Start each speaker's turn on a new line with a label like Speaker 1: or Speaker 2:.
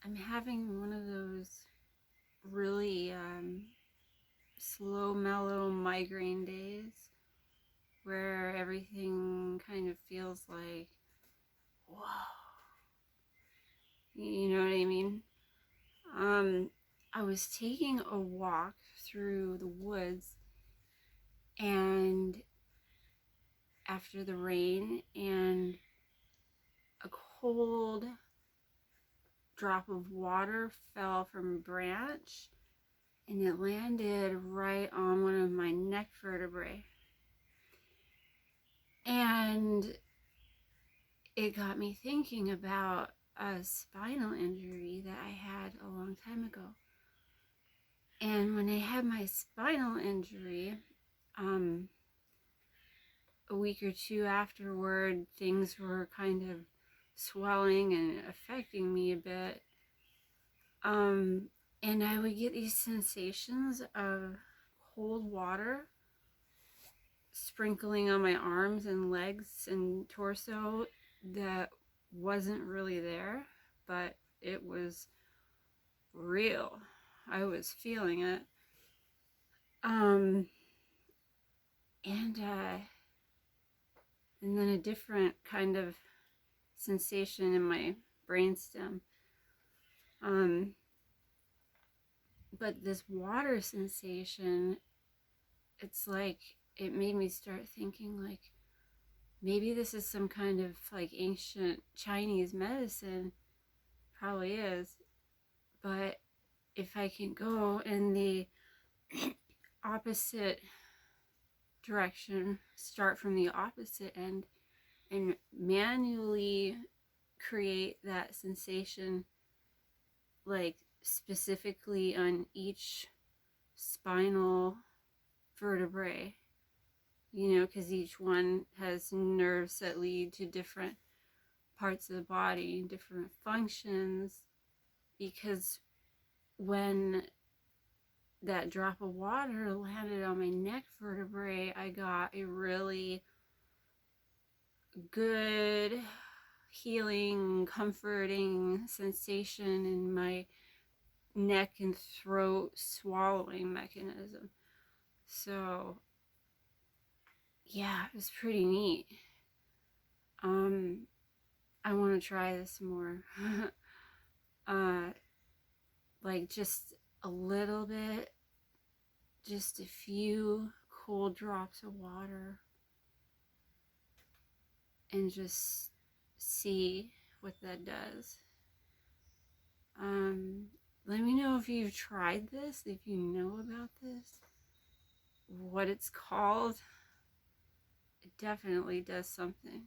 Speaker 1: I'm having one of those really slow, mellow migraine days where everything kind of feels like, whoa, you know what I mean? I was taking a walk through the woods and after the rain, and a cold drop of water fell from a branch and it landed right on one of my neck vertebrae. And it got me thinking about a spinal injury that I had a long time ago. And when I had my spinal injury, a week or two afterward, things were kind of swelling and affecting me a bit. And I would get these sensations of cold water sprinkling on my arms and legs and torso that wasn't really there, but it was real. I was feeling it. Um, and then a different kind of sensation in my brainstem. But this water sensation, it's like it made me start thinking like maybe this is some kind of like ancient Chinese medicine. Probably is, but if I can go in the opposite direction, start from the opposite end and manually create that sensation, like specifically on each spinal vertebrae, because each one has nerves that lead to different parts of the body, different functions. Because when that drop of water landed on my neck vertebrae, I got a really good, healing, comforting sensation in my neck and throat swallowing mechanism. So, yeah, it was pretty neat. I want to try this more. Like just a little bit, just a few cold drops of water, and just see what that does. Let me know if you've tried this, if you know about this, what it's called. It definitely does something.